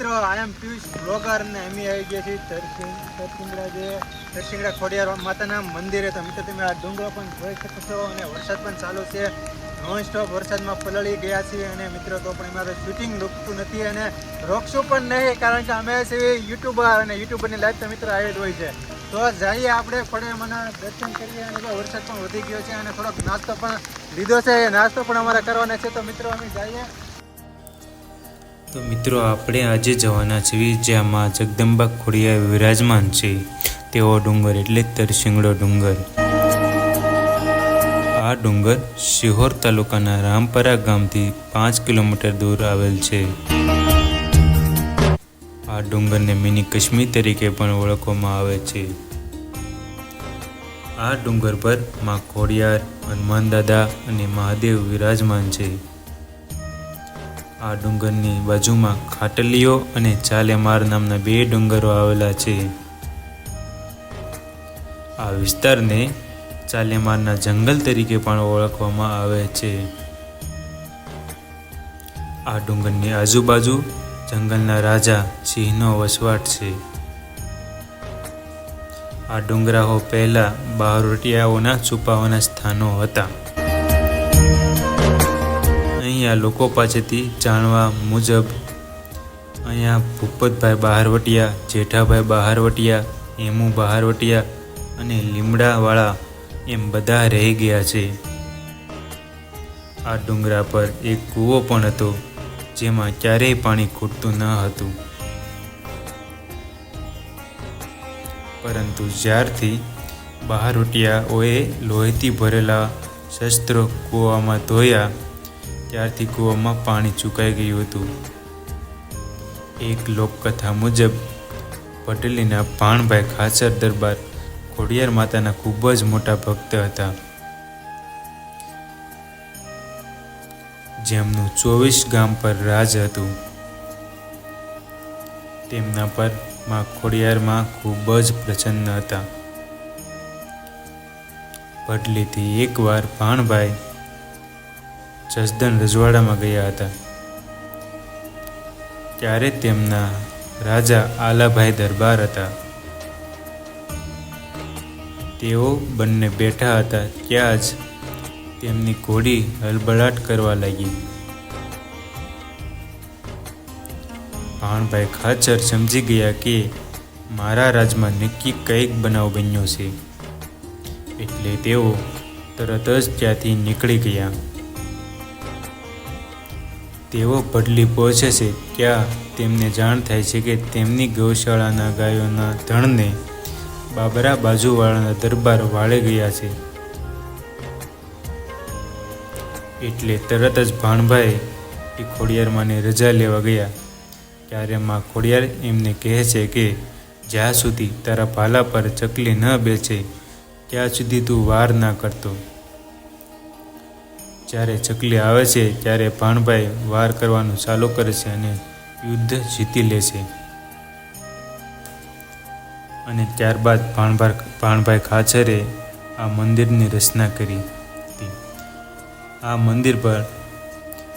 મિત્રો આઈ એમ પિયુષ બ્લોગર ને અમે આવી ગયા છીએ તરસિંગડા ખોડિયાર માતાના મંદિરે. તો મિત્રો તમે આ ડુંગરો પણ જોઈ શકો છો અને વરસાદ પણ ચાલુ છે. નોન સ્ટોપ વરસાદમાં પલળી ગયા છીએ અને મિત્રો તો પણ એમાં શૂટિંગ રોકતું નથી અને રોકશું પણ નહીં, કારણ કે અમે છીએ યુટ્યુબર અને યુટ્યુબરની લાઈફ તો મિત્રો આવી જ હોય છે. તો જઈએ આપણે ખોડિયારના દર્શન કરીએ અને વરસાદ પણ વધી ગયો છે અને થોડોક નાસ્તો પણ લીધો છે. એ નાસ્તો પણ અમારે કરવાના છે. તો મિત્રો અમે જઈએ. તો મિત્રો આપણે આજે જવાના છીએ જ્યાં માં જગદંબા ખોડિયાર વિરાજમાન છે તેવો ડુંગર એટલે તરસિંગડો ડુંગર. આ ડુંગર શિહોર તાલુકાના રામપરા ગામથી 5 કિલોમીટર દૂર આવેલ છે. આ ડુંગરને મિની કાશ્મીર તરીકે પણ ઓળખવામાં આવે છે. આ ડુંગર પર માં ખોડિયાર, હનુમાન દાદા અને મહાદેવ વિરાજમાન છે. આ ડુંગરની બાજુમાં ખાટલીઓ અને ચાલેમાર નામના 2 ડુંગરો આવેલા છે. આ વિસ્તારને ચાલેમારના જંગલ તરીકે પણ ઓળખવામાં આવે છે. આ ડુંગરની આજુબાજુ જંગલના રાજા સિંહનો વસવાટ છે. આ ડુંગરાઓ પહેલા બહારવટિયાઓના છુપાવાના સ્થાનો હતા. અહીંયા લોકો પાસેથી જાણવા મુજબ અહીંયા ભૂપતભાઈ બહારવટિયા, જેઠાભાઈ બહારવટિયા, હેમુ બહારવટિયા અને લીમડાવાળા એમ બધા રહી ગયા છે. આ ડુંગરા પર એક કૂવો પણ હતો જેમાં ક્યારેય પાણી ખૂટતું ન હતું. પરંતુ જ્યારથી બહારવટિયાઓએ લોહીથી ભરેલા શસ્ત્રો કૂવામાં ધોયા ત્યારથી કૂવામાં પાણી ચૂકાઈ ગયું હતું. એક લોકકથા મુજબ પટેલીના ભાણભાઈ ખાચર દરબાર ખોડિયાર માતાના ખૂબ જ મોટા ભક્ત હતા, જેમનું 24 ગામ પર રાજ હતું. તેમના પર માં ખોડિયારમાં ખૂબ જ પ્રસન્ન હતા. પટલીથી એકવાર ભાણભાઈ જસદણ રજવાડામાં ગયા હતા. ત્યારે તેમના રાજા આલાભાઈ દરબાર હતા. તેઓ બંને બેઠા હતા ત્યાં જ તેમની ઘોડી હલબલાટ કરવા લાગી. ભાણભાઈ ખાચર સમજી ગયા કે મારા રાજમાં નક્કી કંઈક બનાવ બન્યો છે, એટલે તેઓ તરત જ ત્યાંથી નીકળી ગયા. તેઓ પટલી પહોંચે છે ત્યાં તેમને જાણ થાય છે કે તેમની ગૌશાળાના ગાયોના ધણને બાબરા બાજુવાળાના દરબાર વાળે ગયા છે. એટલે તરત જ ભાણભાઈ ખોડિયારમાંને રજા લેવા ગયા. ત્યારે માં ખોડિયાર એમને કહે છે કે જ્યાં સુધી તારા ભાલા પર ચકલી ન બેસે ત્યાં સુધી તું વાર ના કરતો. જ્યારે ચકલી આવે છે ત્યારે ભાણભાઈ વાર કરવાનું ચાલુ કરે છે અને યુદ્ધ જીતી લે છે. અને ત્યારબાદ ભાણભાઈ ખાચરે આ મંદિરની રચના કરી હતી. આ મંદિર પર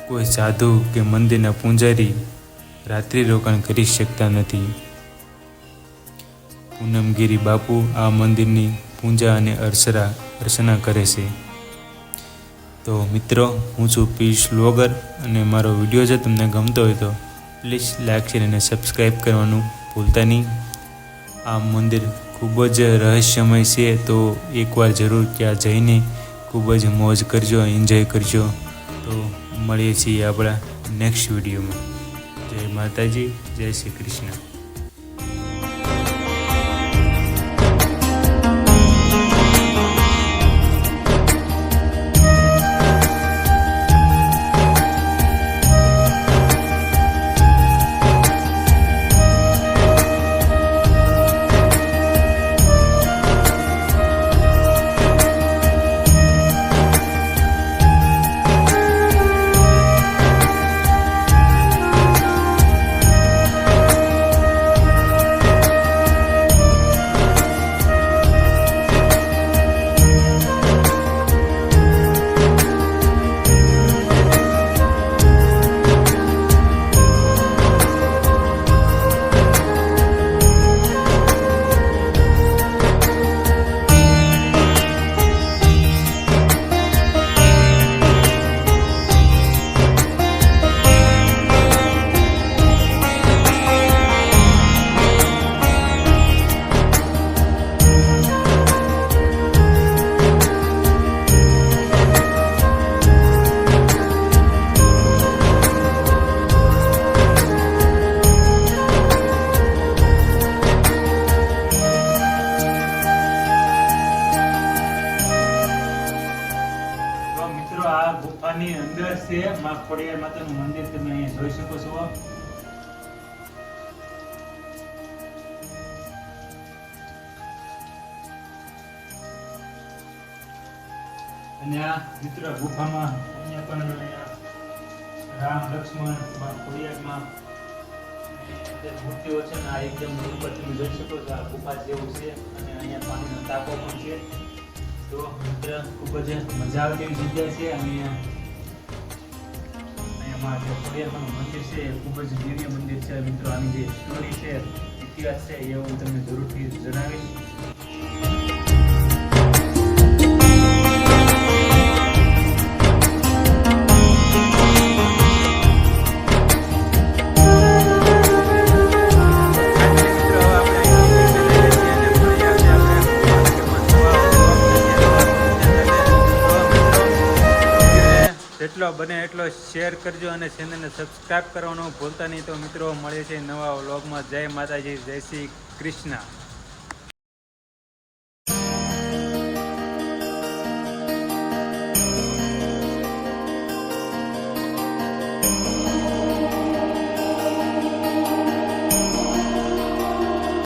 કોઈ સાધુ કે મંદિરના પૂજારી રાત્રિ રોકાણ કરી શકતા નથી. પૂનમગીરી બાપુ આ મંદિરની પૂજા અને અર્ચના કરે છે. તો મિત્રો, હું છું પિયુષ બ્લોગર અને મારો વિડીયો જો તમને ગમતો હોય તો પ્લીઝ લાઈક, શેર અને સબસ્ક્રાઈબ કરવાનું ભૂલતા નહીં. આ મંદિર ખૂબ જ રહસ્યમય છે, તો એકવાર જરૂર ત્યાં જઈને ખૂબ જ મોજ કરજો, એન્જોય કરજો. તો મળીએ છીએ આપણા નેક્સ્ટ વિડીયોમાં. જય માતાજી, જય શ્રી કૃષ્ણ. છે માં ખોડિયાર માતાનું મંદિર તમે અહીંયા જોઈ શકો છો. અને આ મિત્ર ગુફામાં અહીંયા પણ રામ લક્ષ્મણ માં ખોડિયારમાં જે મૂર્તિઓ છે ને આ એકદમ ઉપર તમે જોઈ શકો છો. આ ગુફા જેવું છે અને અહીંયા પાણીનો ટાંકો પણ છે. તો મિત્ર ખૂબ જ મજા આવે તેવી જગ્યા છે. અને અહીંયામાં જે ખોડિયારમાંનું મંદિર છે એ ખૂબ જ દિવ્ય મંદિર છે મિત્રો. આની જે સ્ટોરી છે ઇતિહાસ છે એ હું તમને જરૂરથી જણાવીશ. જેટલો બને એટલો શેર કરજો અને ચેનલને સબસ્ક્રાઇબ કરવાનું ભૂલતા નહીં. તો મિત્રો મળે છે નવા વ્લોગમાં. જય માતાજી, જય શ્રી કૃષ્ણ.